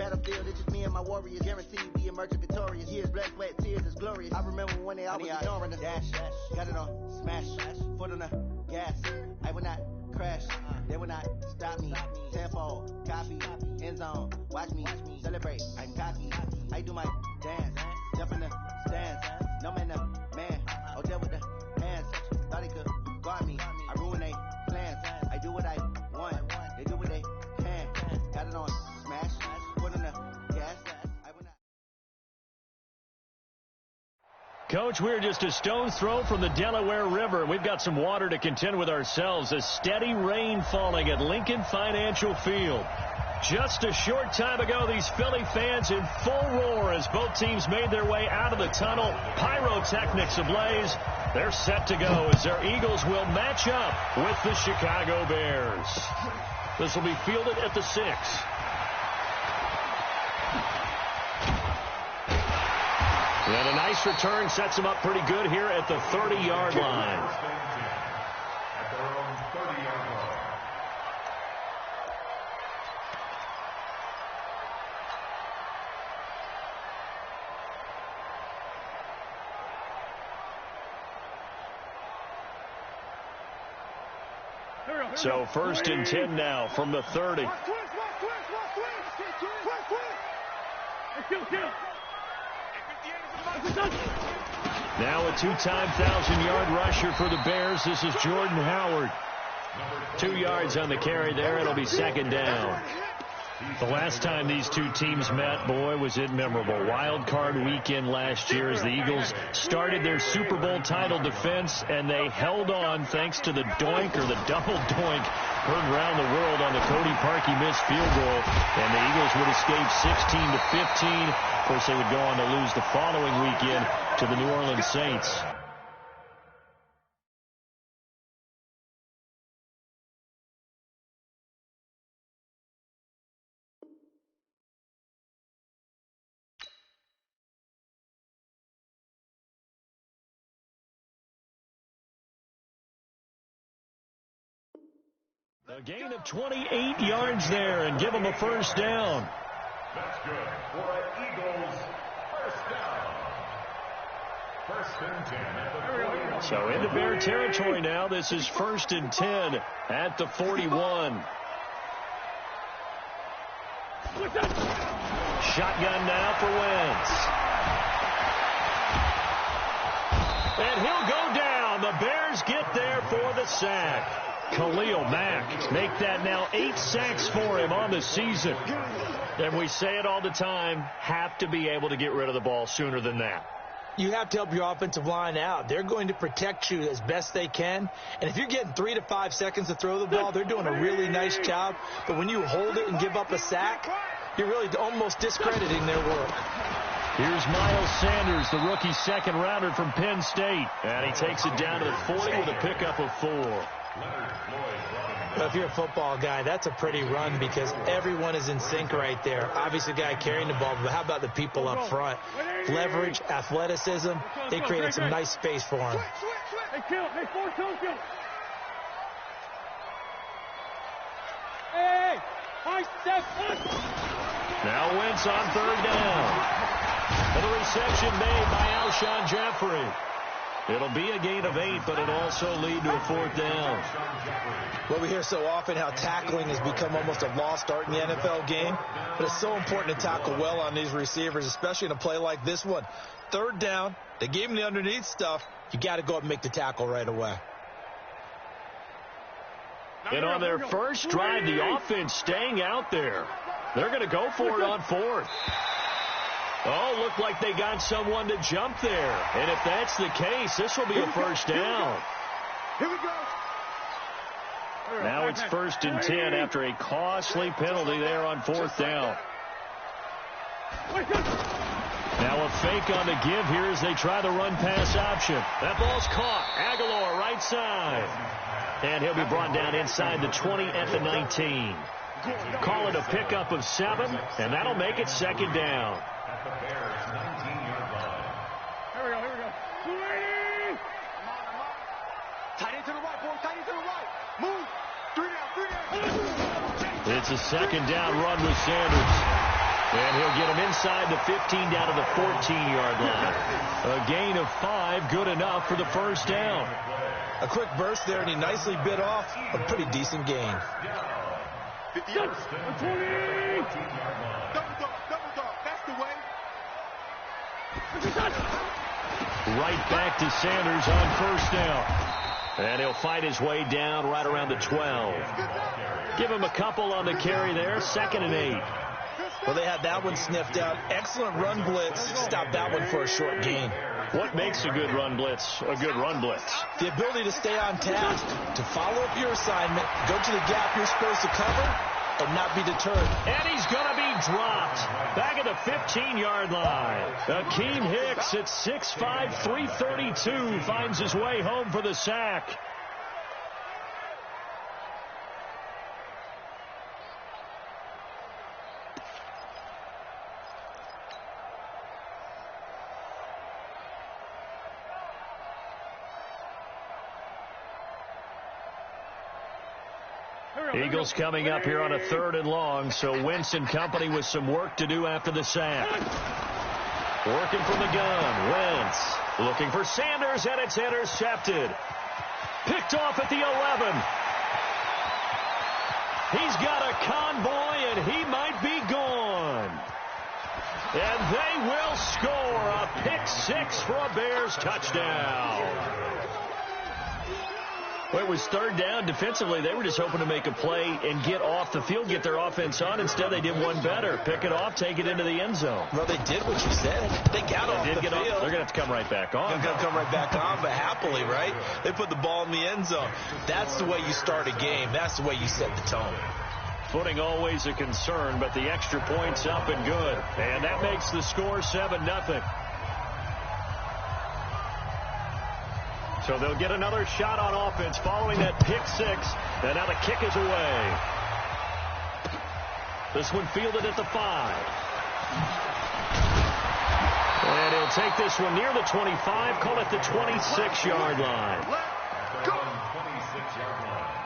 battlefield, it's just me and my warriors. Guaranteed we emerge victorious. Years, blood, sweat, tears, it's glorious. I remember when they always ignoring us. Dash, got it on, smash, foot on the gas. I will not crash, they will not stop me. Tenfold, copy, end zone, watch me celebrate. I'm cocky, I do my dance, jump in the stands. No man, man, oh there with the hands. Thought he could guard me, I ruin they plans. I do what I want, they do what they can. Got it on, smash, foot on the gas. I will not. Coach, we're just a stone's throw from the Delaware River. We've got some water to contend with ourselves. A steady rain falling at Lincoln Financial Field. Just a short time ago, these Philly fans in full roar as both teams made their way out of the tunnel. Pyrotechnics ablaze. They're set to go as their Eagles will match up with the Chicago Bears. This will be fielded at the 6. And a nice return sets them up pretty good here at the 30-yard line. At their own 30-yard line. So 1st and 10 now from the 30. Now a two-time 1,000-yard rusher for the Bears. This is Jordan Howard. 2 yards on the carry there. It'll be 2nd down. The last time these two teams met, boy, was it memorable. Wild card weekend last year as the Eagles started their Super Bowl title defense, and they held on thanks to the doink or the double doink heard around the world on the Cody Parkey missed field goal, and the Eagles would escape 16-15. Of course, they would go on to lose the following weekend to the New Orleans Saints. A gain of 28 yards there and give them a 1st down. That's good for an Eagles 1st down. 1st and 10 at the 41. So into Bear territory now. This is 1st and 10 at the 41. Shotgun now for Wentz. And he'll go down. The Bears get there for the sack. Khalil Mack make that now 8 sacks for him on the season. And we say it all the time, have to be able to get rid of the ball sooner than that. You have to help your offensive line out. They're going to protect you as best they can. And if you're getting 3 to 5 seconds to throw the ball, they're doing a really nice job. But when you hold it and give up a sack, you're really almost discrediting their work. Here's Miles Sanders, the rookie 2nd rounder from Penn State. And he takes it down to the 40 with a pickup of 4. Well, if you're a football guy, that's a pretty run because everyone is in sync right there. Obviously, the guy carrying the ball, but how about the people up front? Leverage, athleticism, they created some nice space for him. Now Wentz on 3rd down. And the reception made by Alshon Jeffrey. It'll be a gain of 8, but it'll also lead to a 4th down. Well, we hear so often how tackling has become almost a lost art in the NFL game, but it's so important to tackle well on these receivers, especially in a play like this one. 3rd down, they gave him the underneath stuff. You got to go up and make the tackle right away. And on their first drive, the offense staying out there. They're going to go for it on 4th. Oh, looked like they got someone to jump there. And if that's the case, this will be a 1st down. Here we go. Now it's 1st and 10 after a costly penalty there on 4th down. Now a fake on the give here as they try the run-pass option. That ball's caught. Aguilar right side. And he'll be brought down inside the 20 at the 19. Call it a pickup of 7, and that'll make it 2nd down. At the Bears' 19-yard line. Here we go. Tight end to the right, boy. Tight end to the right. Move. 3 down. It's a 2nd down run with Sanders. And he'll get him inside the 15 down to the 14-yard line. A gain of 5, good enough for the first down. A quick burst there, and he nicely bit off a pretty decent gain. 50 yards. 20. Double dog. That's the way. Right back to Sanders on first down. And he'll fight his way down right around the 12. Give him a couple on the carry there. 2nd and 8. Well, they had that one sniffed out. Excellent run blitz. Stop that one for a short gain. What makes a good run blitz a good run blitz? The ability to stay on task, to follow up your assignment, go to the gap you're supposed to cover, and not be deterred. And he's going to be dropped back at the 15-yard line. Akeem Hicks at 6'5", 332 finds his way home for the sack. Eagles coming up here on a 3rd and long, so Wentz and company with some work to do after the sack. Working from the gun, Wentz looking for Sanders, and it's intercepted. Picked off at the 11. He's got a convoy, and he might be gone. And they will score a pick 6 for a Bears touchdown. Well, it was 3rd down. Defensively, they were just hoping to make a play and get off the field, get their offense on. Instead, they did one better. Pick it off, take it into the end zone. Well, they did what you said. They got off the field. They're going to have to come right back on. They're going to come right back on, but happily, right? They put the ball in the end zone. That's the way you start a game. That's the way you set the tone. Footing always a concern, but the extra point's up and good. And that makes the score 7-0. So they'll get another shot on offense following that pick 6. And now the kick is away. This one fielded at the 5. And he'll take this one near the 25, call it the 26-yard line. Go. 26-yard line.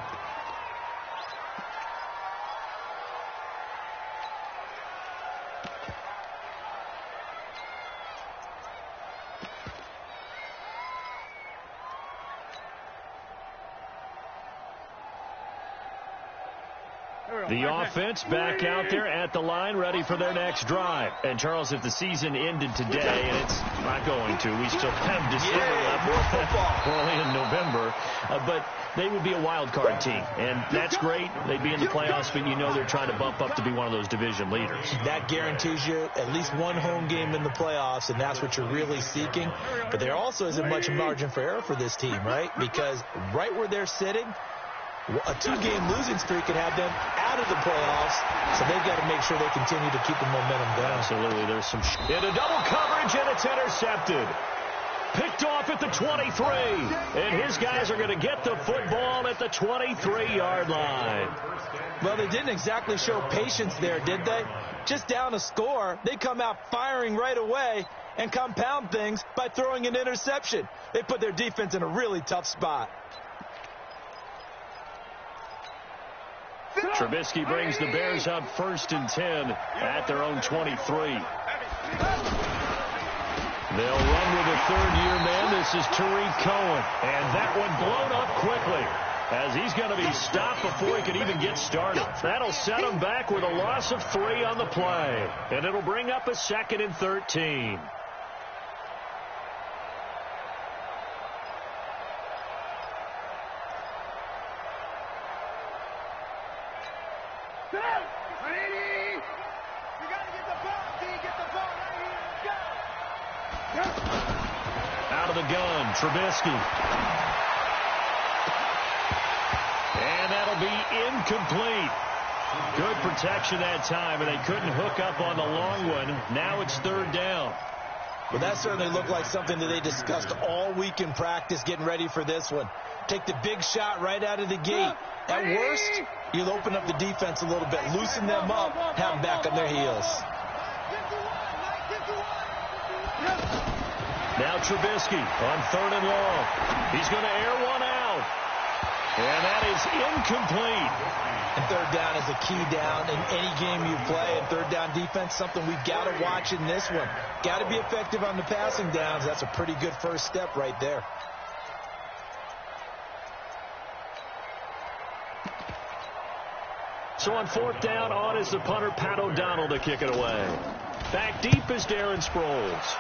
The offense back out there at the line, ready for their next drive. And, Charles, if the season ended today, and it's not going to, we still have December left. More football. We're only in November. But they would be a wild card team, and that's great. They'd be in the playoffs, but you know they're trying to bump up to be one of those division leaders. That guarantees you at least one home game in the playoffs, and that's what you're really seeking. But there also isn't much margin for error for this team, right? Because right where they're sitting, a 2-game losing streak could have them out of the playoffs, so they've got to make sure they continue to keep the momentum going. Absolutely. There's some into double coverage, and it's intercepted. Picked off at the 23, and his guys are going to get the football at the 23-yard line. Well, they didn't exactly show patience there, did they? Just down a score, they come out firing right away and compound things by throwing an interception. They put their defense in a really tough spot. Trubisky brings the Bears up 1st and 10 at their own 23. They'll run with a 3rd-year man. This is Tariq Cohen. And that one blown up quickly as he's going to be stopped before he could even get started. That'll set him back with a loss of 3 on the play. And it'll bring up a 2nd and 13. Out of the gun, Trubisky. And that'll be incomplete. Good protection that time, and they couldn't hook up on the long one. Now it's 3rd down. Well, that certainly looked like something that they discussed all week in practice getting ready for this one. Take the big shot right out of the gate. At worst, you'll open up the defense a little bit, loosen them up, have them back on their heels. Now Trubisky on 3rd and long. He's going to air one out. And that is incomplete. And third down is a key down in any game you play. And third down defense, something we've got to watch in this one. Got to be effective on the passing downs. That's a pretty good first step right there. So on fourth down, on is the punter, Pat O'Donnell, to kick it away. Back deep is Darren Sproles.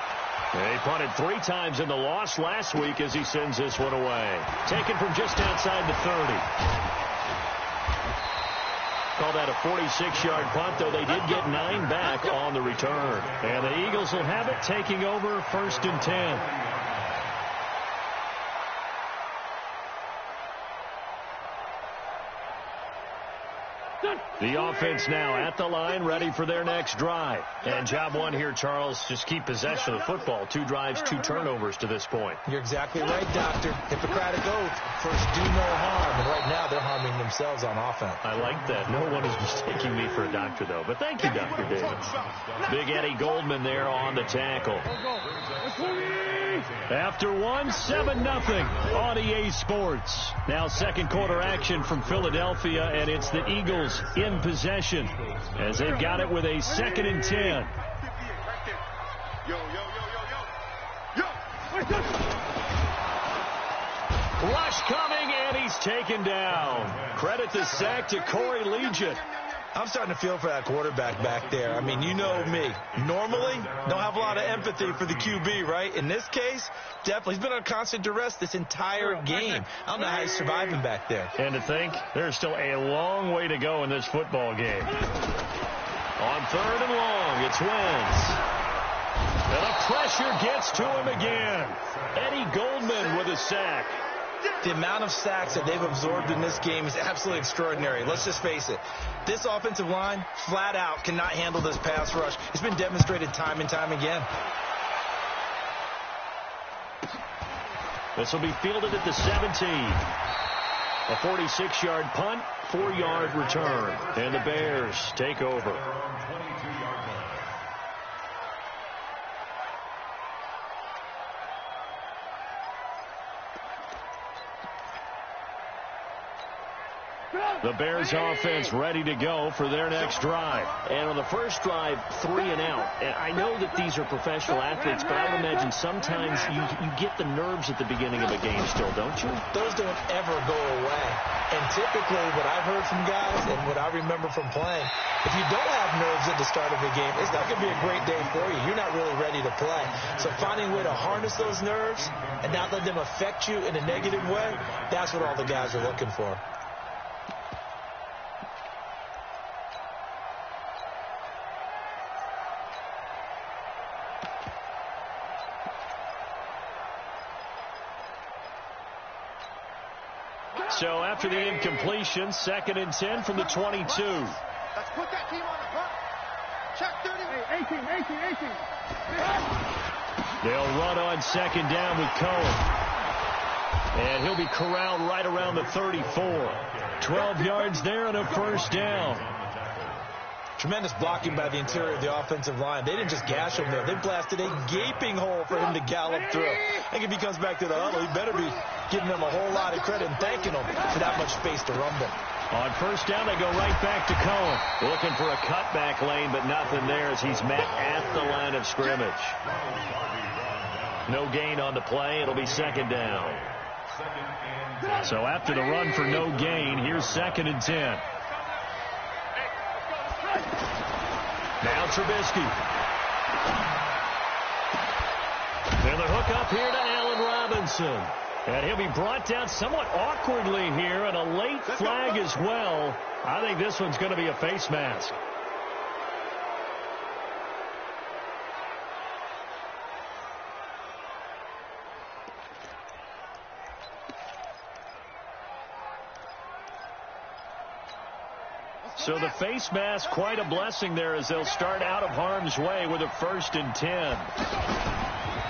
He punted 3 times in the loss last week as he sends this one away. Taken from just outside the 30. Call that a 46-yard punt, though they did get 9 back on the return. And the Eagles will have it, taking over 1st and 10. The offense now at the line, ready for their next drive. And job one here, Charles, just keep possession of the football. 2 drives, 2 turnovers to this point. You're exactly right, Doctor. Hippocratic oath. First, do no harm. And right now, they're harming themselves on offense. I like that. No one is mistaking me for a doctor, though. But thank you, Dr. Davis. Big Eddie Goldman there on the tackle. After 1, 7-0 on EA Sports. Now second quarter action from Philadelphia, and it's the Eagles in possession as they've got it with a 2nd and 10. Rush coming, and he's taken down. Credit the sack to Corey Legion. I'm starting to feel for that quarterback back there. I mean, you know me. Normally, don't have a lot of empathy for the QB, right? In this case, definitely. He's been under constant duress this entire game. I don't know how he's surviving back there. And to think, there's still a long way to go in this football game. On 3rd and long, it's Wentz. And the pressure gets to him again. Eddie Goldman with a sack. The amount of sacks that they've absorbed in this game is absolutely extraordinary. Let's just face it. This offensive line, flat out, cannot handle this pass rush. It's been demonstrated time and time again. This will be fielded at the 17. A 46-yard punt, 4-yard return. And the Bears take over. The Bears offense ready to go for their next drive. And on the first drive, 3 and out. And I know that these are professional athletes, but I would imagine sometimes you get the nerves at the beginning of a game still, don't you? Those don't ever go away. And typically what I've heard from guys and what I remember from playing, if you don't have nerves at the start of a game, it's not going to be a great day for you. You're not really ready to play. So finding a way to harness those nerves and not let them affect you in a negative way, that's what all the guys are looking for. So after the incompletion, 2nd and 10 from the 22. Let's put that team on the front. Check 30. 18. They'll run on 2nd down with Cohen. And he'll be corralled right around the 34. 12 yards there and a 1st down. Tremendous blocking by the interior of the offensive line. They didn't just gash him there. They blasted a gaping hole for him to gallop through. I think if he comes back to the huddle, he better be giving them a whole lot of credit and thanking them for that much space to rumble. On 1st down, they go right back to Cohen. Looking for a cutback lane, but nothing there as he's met at the line of scrimmage. No gain on the play. It'll be 2nd down. So after the run for no gain, here's 2nd and 10. Now Trubisky. And the hook up here to Allen Robinson. And he'll be brought down somewhat awkwardly here, and a late flag as well. I think this one's going to be a face mask. So the face mask, quite a blessing there as they'll start out of harm's way with a 1st and 10.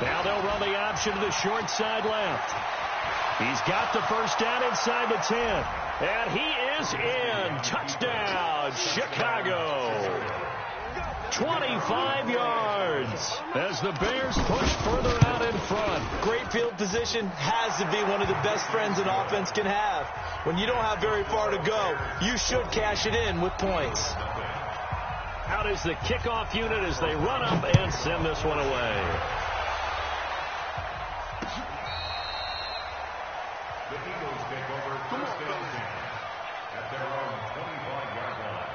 Now they'll run the option to the short side left. He's got the 1st down inside the 10. And he is in. Touchdown, Chicago. 25 yards as the Bears push further out in front. Great field position has to be one of the best friends an offense can have. when you don't have very far to go, you should cash it in with points. Out is the kickoff unit as they run up and send this one away. The Eagles take over first and 10 at their own 25-yard line.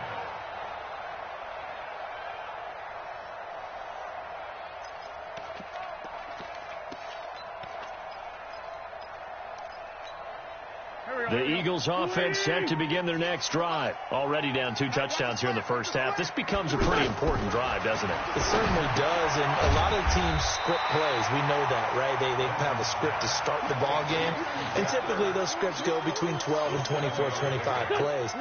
The Eagles offense set to begin their next drive. Already down 2 touchdowns here in the first half. This becomes a pretty important drive, doesn't it? It certainly does, and a lot of teams script plays. We know that, right? They have a script to start the ball game, and typically those scripts go between 12 and 24, 25 plays.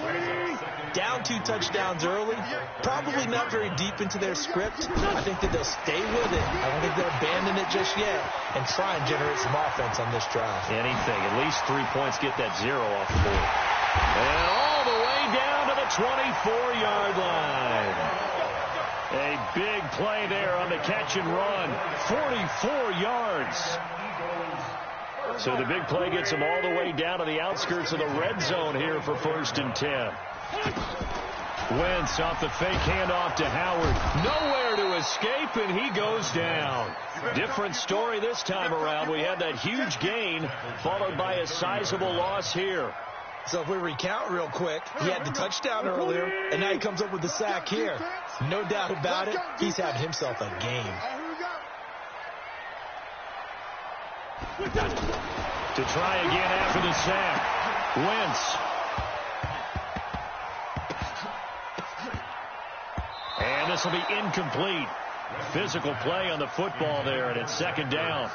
Down 2 touchdowns early, probably not very deep into their script. I think that they'll stay with it. I don't think they'll abandon it just yet and try and generate some offense on this drive. Anything. At least 3 points, get that 0 off the board. And all the way down to the 24-yard line. A big play there on the catch and run. 44 yards. So the big play gets them all the way down to the outskirts of the red zone here for 1st and 10. Wentz off the fake handoff to Howard. Nowhere to escape, and he goes down. Different story this time around. We had that huge gain, followed by a sizable loss here. So if we recount real quick, he had the touchdown earlier, and now he comes up with the sack here. No doubt about it, he's having himself a game. To try again after the sack. Wentz. And this will be incomplete. Physical play on the football there, and it's 2nd down.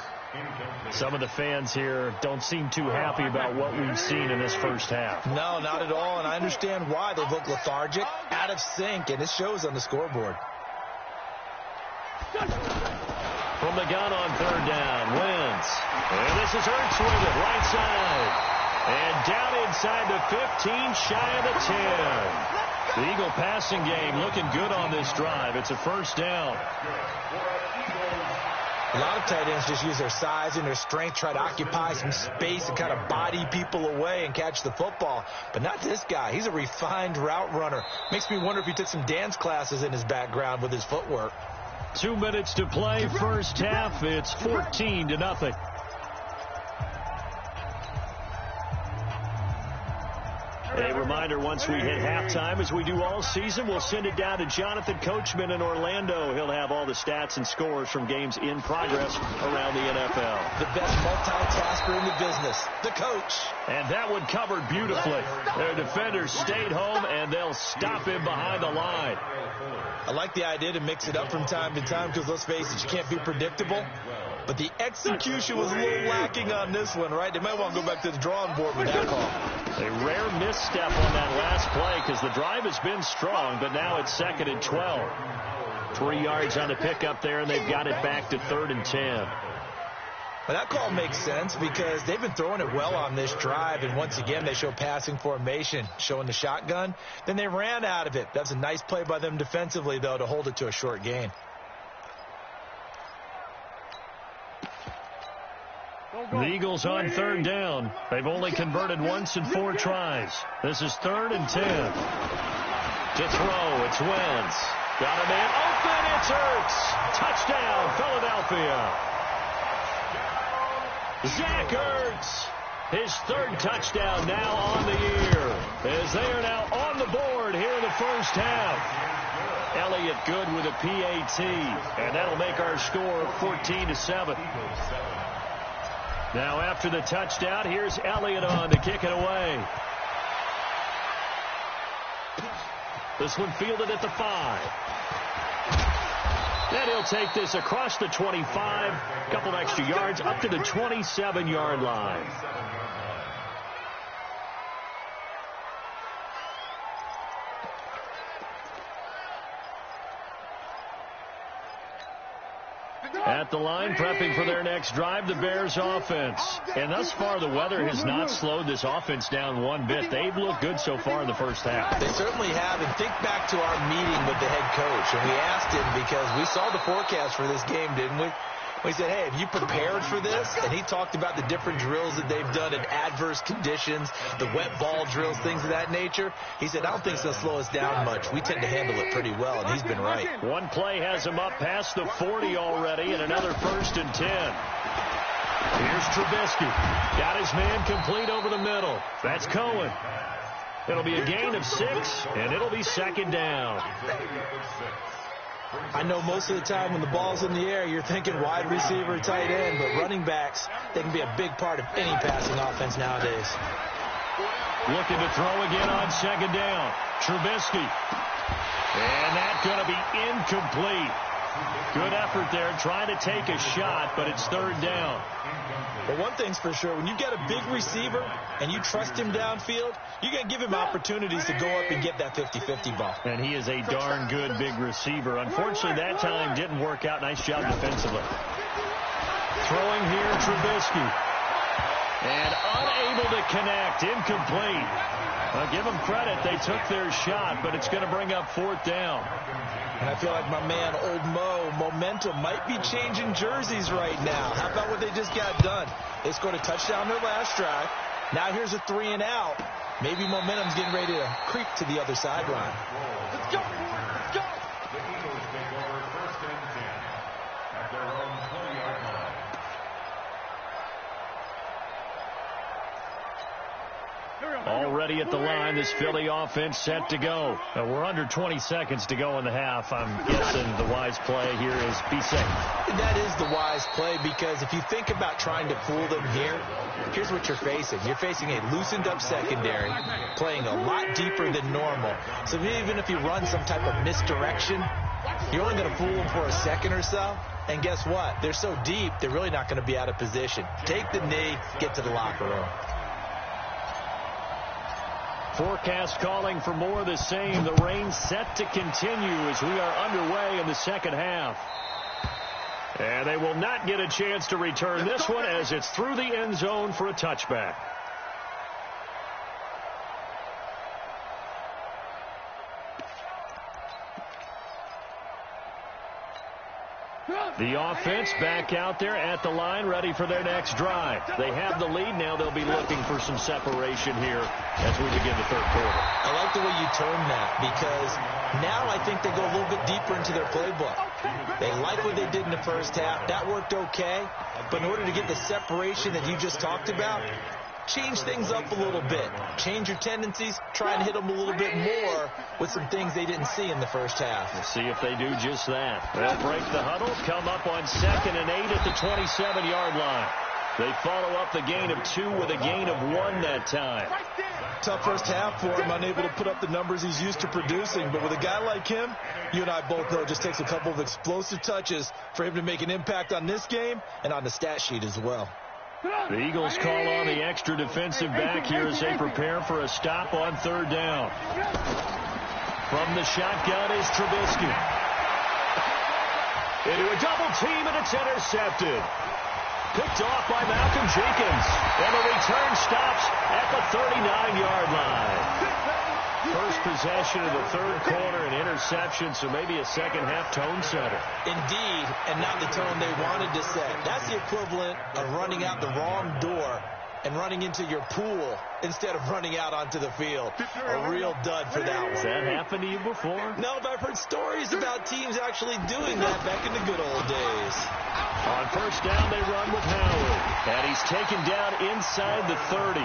Some of the fans here don't seem too happy about what we've seen in this first half. No, not at all, and I understand why. They look lethargic, out of sync, and it shows on the scoreboard. From the gun on 3rd down, Wentz. And this is Ertz with it, right side. And down inside the 15, shy of the 10. The Eagle passing game looking good on this drive. It's a 1st down. A lot of tight ends just use their size and their strength, try to occupy some space and kind of body people away and catch the football. But not this guy. He's a refined route runner. Makes me wonder if he took some dance classes in his background with his footwork. 2 minutes to play, first half. It's 14-0. A reminder, once we hit halftime, as we do all season, we'll send it down to Jonathan Coachman in Orlando. He'll have all the stats and scores from games in progress around the NFL. The best multitasker in the business, the coach. And that one covered beautifully. Their defenders stayed home, and they'll stop him behind the line. I like the idea to mix it up from time to time because, let's face it, you can't be predictable. But the execution was a little lacking on this one, right? They might want to go back to the drawing board with that call. A rare misstep on that last play because the drive has been strong, but now it's 2nd and 12. 3 yards on the pickup there, and they've got it back to 3rd and 10. Well, that call makes sense because they've been throwing it well on this drive, and once again, they show passing formation, showing the shotgun. Then they ran out of it. That's a nice play by them defensively, though, to hold it to a short gain. The Eagles on 3rd down. They've only converted once in 4 tries. This is 3rd and 10. To throw, it's Wentz. Got a man open, it's Ertz. Touchdown, Philadelphia. Zach Ertz, his 3rd touchdown now on the year, as they are now on the board here in the first half. Elliott good with a PAT, and that'll make our score 14-7. Now after the touchdown, here's Elliott on to kick it away. This one fielded at the 5. Then he'll take this across the 25, a couple extra yards, up to the 27-yard line. At the line, prepping for their next drive, the Bears offense. And thus far, the weather has not slowed this offense down one bit. They've looked good so far in the first half. They certainly have. And think back to our meeting with the head coach. And we asked him because we saw the forecast for this game, didn't we? We said, hey, have you prepared for this? And he talked about the different drills that they've done in adverse conditions, the wet ball drills, things of that nature. He said, I don't think it's going to slow us down much. We tend to handle it pretty well, and he's been right. One play has him up past the 40 already, and another 1st and 10. Here's Trubisky. Got his man complete over the middle. That's Cohen. It'll be a gain of 6, and it'll be 2nd down. I know most of the time when the ball's in the air, you're thinking wide receiver, tight end, but running backs, they can be a big part of any passing offense nowadays. Looking to throw again on 2nd down. Trubisky. And that's going to be incomplete. Good effort there, trying to take a shot, but it's 3rd down. But one thing's for sure, when you get a big receiver and you trust him downfield, you're going to give him opportunities to go up and get that 50-50 ball. And he is a darn good big receiver. Unfortunately, that time didn't work out. Nice job defensively. Throwing here, Trubisky. And unable to connect. Incomplete. I'll give them credit. They took their shot, but it's going to bring up 4th down. And I feel like my man, Old Mo, momentum might be changing jerseys right now. How about what they just got done? They scored a touchdown their last drive. Now here's a 3 and out. Maybe momentum's getting ready to creep to the other sideline. Let's go. Let's go. The Eagles take over 1st and 10 at their own 20-yard line. Already at the line, this Philly offense set to go. We're under 20 seconds to go in the half. I'm guessing the wise play here is be safe. That is the wise play, because if you think about trying to fool them here, here's what you're facing. You're facing a loosened up secondary, playing a lot deeper than normal. So even if you run some type of misdirection, you're only going to fool them for a second or so. And guess what? They're so deep, they're really not going to be out of position. Take the knee, get to the locker room. Forecast calling for more of the same. The rain set to continue as we are underway in the 2nd half. And they will not get a chance to return this one as it's through the end zone for a touchback. The offense back out there at the line, ready for their next drive. They have the lead. Now they'll be looking for some separation here as we begin the 3rd quarter. I like the way you term that, because now I think they go a little bit deeper into their playbook. They like what they did in the 1st half. That worked okay. But in order to get the separation that you just talked about, change things up a little bit. Change your tendencies. Try and hit them a little bit more with some things they didn't see in the 1st half. We'll see if they do just that. They'll break the huddle, come up on 2nd and 8 at the 27-yard line. They follow up the gain of 2 with a gain of 1 that time. Tough 1st half for him, unable to put up the numbers he's used to producing. But with a guy like him, you and I both know it just takes a couple of explosive touches for him to make an impact on this game and on the stat sheet as well. The Eagles call on the extra defensive back here as they prepare for a stop on 3rd down. From the shotgun is Trubisky. Into a double team, and it's intercepted. Picked off by Malcolm Jenkins. And the return stops at the 39-yard line. First possession of the 3rd quarter, an interception, so maybe a 2nd half tone setter. Indeed, and not the tone they wanted to set. That's the equivalent of running out the wrong door and running into your pool instead of running out onto the field. A real dud for that one. Has that happened to you before? No, but I've heard stories about teams actually doing that back in the good old days. On 1st down, they run with Howard. And he's taken down inside the 30.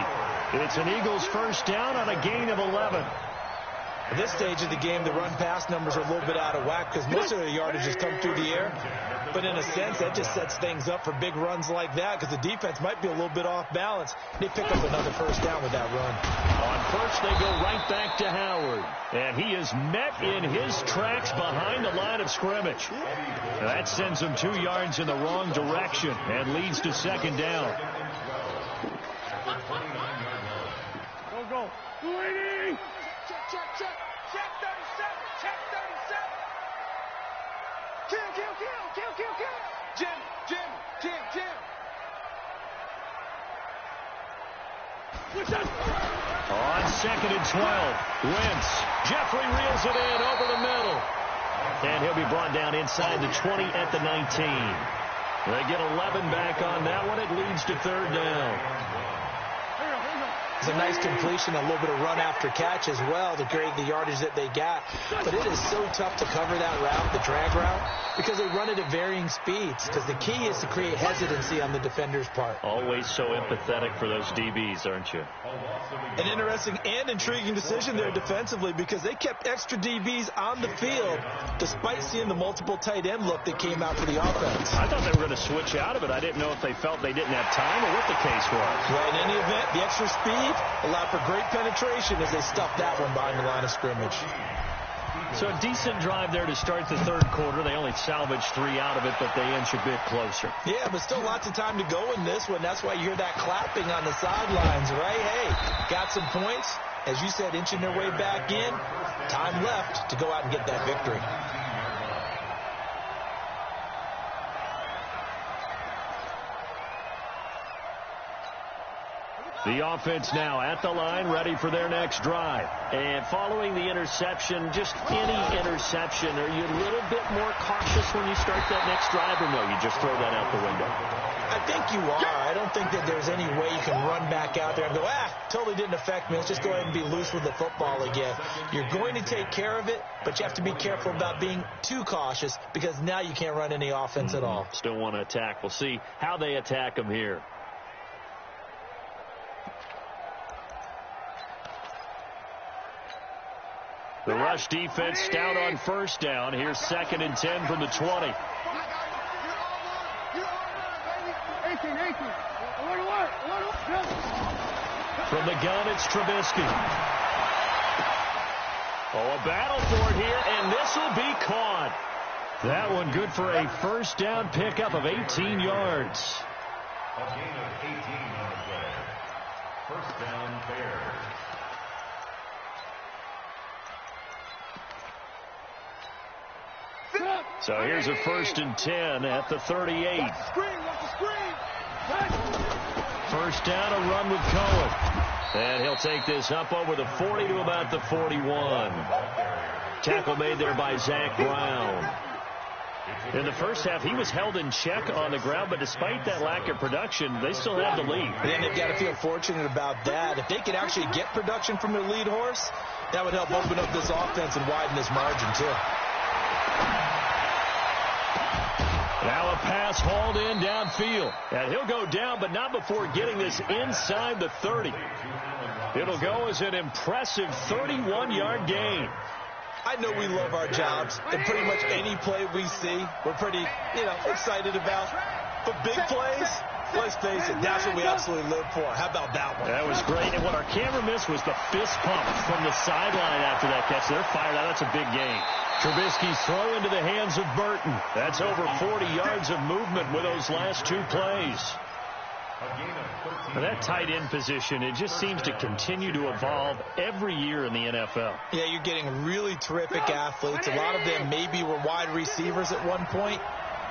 It's an Eagles 1st down on a gain of 11. At this stage of the game, the run-pass numbers are a little bit out of whack because most of the yardage has come through the air. But in a sense, that just sets things up for big runs like that because the defense might be a little bit off balance. They pick up another 1st down with that run. On 1st, they go right back to Howard. And he is met in his tracks behind the line of scrimmage. That sends him 2 yards in the wrong direction and leads to 2nd down. Go. 280. Check. Check 37. Check 37. Kill. Jim. On 2nd and 12, Wentz. Jeffrey reels it in over the middle. And he'll be brought down inside the 20 at the 19. They get 11 back on that one. It leads to third down. It's a nice completion, a little bit of run after catch as well to create the yardage that they got. But it is so tough to cover that route, the drag route, because they run it at varying speeds. Because the key is to create hesitancy on the defender's part. Always so empathetic for those DBs, aren't you? An interesting and intriguing decision there defensively because they kept extra DBs on the field despite seeing the multiple tight end look that came out for the offense. I thought they were going to switch out of it. I didn't know if they felt they didn't have time or what the case was. Well, in any event, the extra speed allowed for great penetration as they stuffed that one behind the line of scrimmage. So a decent drive there to start the third quarter. They only salvaged 3 out of it, but they inch a bit closer. Yeah, but still lots of time to go in this one. That's why you hear that clapping on the sidelines, right? Hey, got some points. As you said, inching their way back in. Time left to go out and get that victory. The offense now at the line, ready for their next drive. And following the interception, just any interception, are you a little bit more cautious when you start that next drive, or no, you just throw that out the window? I think you are. I don't think that there's any way you can run back out there and go, totally didn't affect me. Let's just go ahead and be loose with the football again. You're going to take care of it, but you have to be careful about being too cautious because now you can't run any offense at all. Still want to attack. We'll see how they attack them here. The rush defense stout on first down. Here's 2nd and 10 from the 20. From the gun, it's Trubisky. Oh, a battle for it here, and this will be caught. That one good for a first down pickup of 18 yards. A gain of 18 on the play. First down, Bears. So here's a 1st and 10 at the 38. First down, a run with Cohen. And he'll take this up over the 40 to about the 41. Tackle made there by Zach Brown. In the first half, he was held in check on the ground, but despite that lack of production, they still have the lead. And they've got to feel fortunate about that. If they could actually get production from their lead horse, that would help open up this offense and widen this margin, too. Now a pass hauled in downfield. And he'll go down, but not before getting this inside the 30. It'll go as an impressive 31-yard gain. I know we love our jobs, and pretty much any play we see, we're pretty, excited about. But big plays, let's face it, that's what we absolutely live for. How about that one? That was great. And what our camera missed was the fist pump from the sideline after that catch. They're fired out. That's a big gain. Trubisky's throw into the hands of Burton. That's over 40 yards of movement with those last 2 plays. And that tight end position, it just seems to continue to evolve every year in the NFL. Yeah, you're getting really terrific athletes. A lot of them maybe were wide receivers at one point.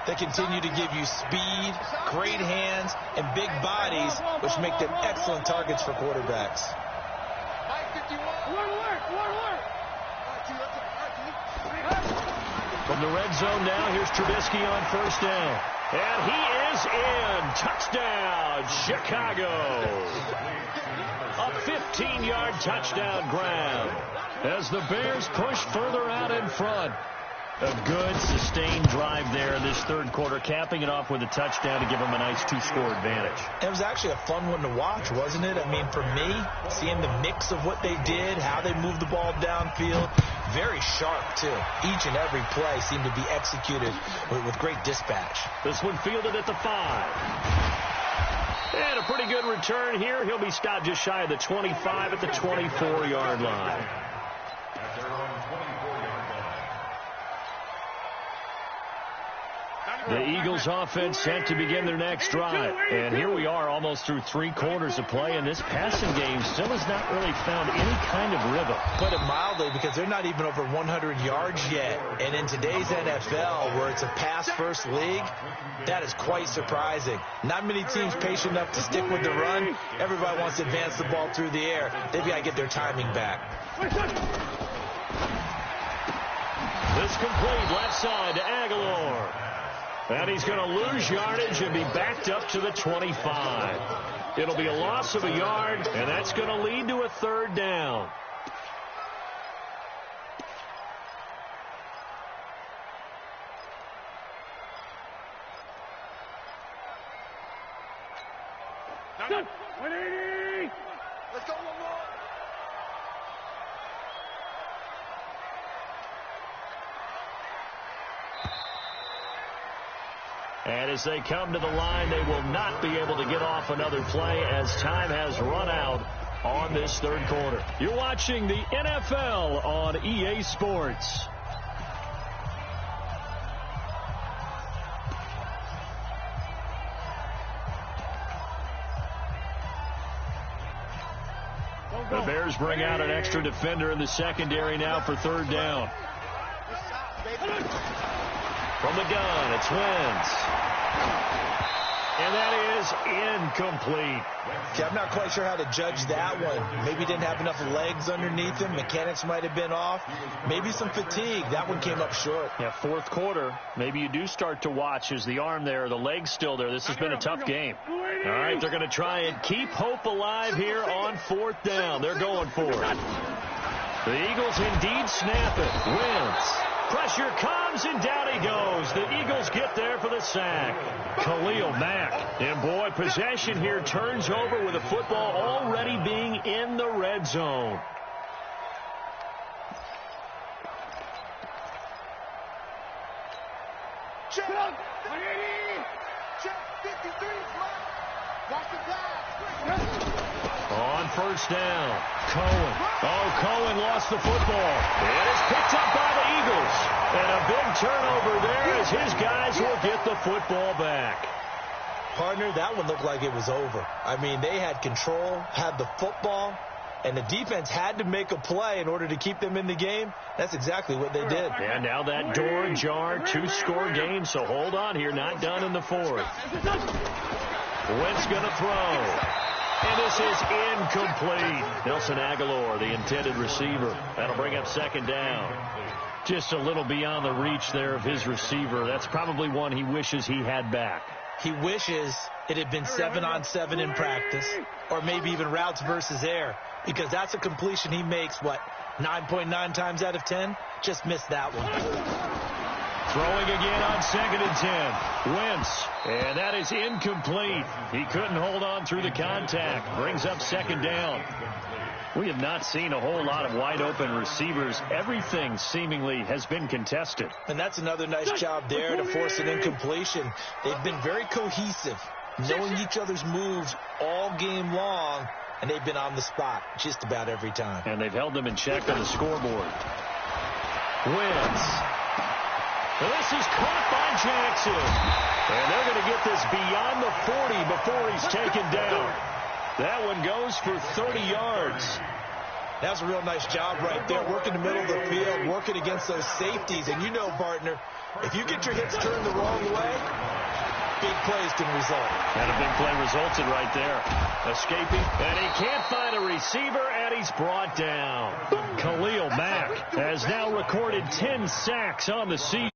They continue to give you speed, great hands, and big bodies, which make them excellent targets for quarterbacks. From the red zone now, here's Trubisky on first down. And he is in. Touchdown, Chicago. A 15-yard touchdown grab as the Bears push further out in front. A good, sustained drive there this third quarter, capping it off with a touchdown to give them a nice 2-score advantage. It was actually a fun one to watch, wasn't it? I mean, for me, seeing the mix of what they did, how they moved the ball downfield, very sharp, too. Each and every play seemed to be executed with great dispatch. This one fielded at the 5. And a pretty good return here. He'll be stopped just shy of the 25 at the 24-yard line. At their own 24-yard line. The Eagles offense set to begin their next drive. And here we are almost through 3 quarters of play, and this passing game still has not really found any kind of rhythm. Put it mildly, because they're not even over 100 yards yet. And in today's NFL, where it's a pass-first league, that is quite surprising. Not many teams patient enough to stick with the run. Everybody wants to advance the ball through the air. They've got to get their timing back. This complete left side to Aguilar. And he's going to lose yardage and be backed up to the 25. It'll be a loss of a yard, and that's going to lead to a third down. Go. 180. Let's go, one more. And as they come to the line, they will not be able to get off another play as time has run out on this third quarter. You're watching the NFL on EA Sports. The Bears bring out an extra defender in the secondary now for third down. From the gun, it's Wentz. And that is incomplete. Okay, I'm not quite sure how to judge that one. Maybe he didn't have enough legs underneath him. Mechanics might have been off. Maybe some fatigue. That one came up short. Yeah, fourth quarter. Maybe you do start to watch. Is the arm there, the leg's still there? This has been a tough game. All right, they're going to try and keep hope alive here on fourth down. They're going for it. The Eagles indeed snap it. Wentz. Pressure comes, and down he goes. The Eagles get there for the sack. Khalil Mack. And, boy, possession here turns over with the football already being in the red zone. Check. 180. Check. 53. Watch the pass. On first down, Cohen. Oh, Cohen lost the football. It is picked up by the Eagles. And a big turnover there as his guys will get the football back. Partner, that one looked like it was over. I mean, they had control, had the football, and the defense had to make a play in order to keep them in the game. That's exactly what they did. And now that door ajar, two-score game, so hold on here, not done in the fourth. Wentz going to throw. And this is incomplete. Nelson Aguilar, the intended receiver. That'll bring up second down. Just a little beyond the reach there of his receiver. That's probably one he wishes he had back. He wishes it had been 7-on-7 in practice, or maybe even routes versus air, because that's a completion he makes, 9.9 times out of 10? Just missed that one. Throwing again on 2nd and 10. Wentz. And that is incomplete. He couldn't hold on through the contact. Brings up second down. We have not seen a whole lot of wide-open receivers. Everything seemingly has been contested. And that's another nice job there to force an incompletion. They've been very cohesive, knowing each other's moves all game long, and they've been on the spot just about every time. And they've held them in check on the scoreboard. Wentz. This is caught by Jackson. And they're going to get this beyond the 40 before he's taken down. That one goes for 30 yards. That's a real nice job right there, working the middle of the field, working against those safeties. And you know, partner, if you get your hips turned the wrong way, big plays can result. And a big play resulted right there. Escaping, and he can't find a receiver, and he's brought down. Khalil Mack has now recorded 10 sacks on the season.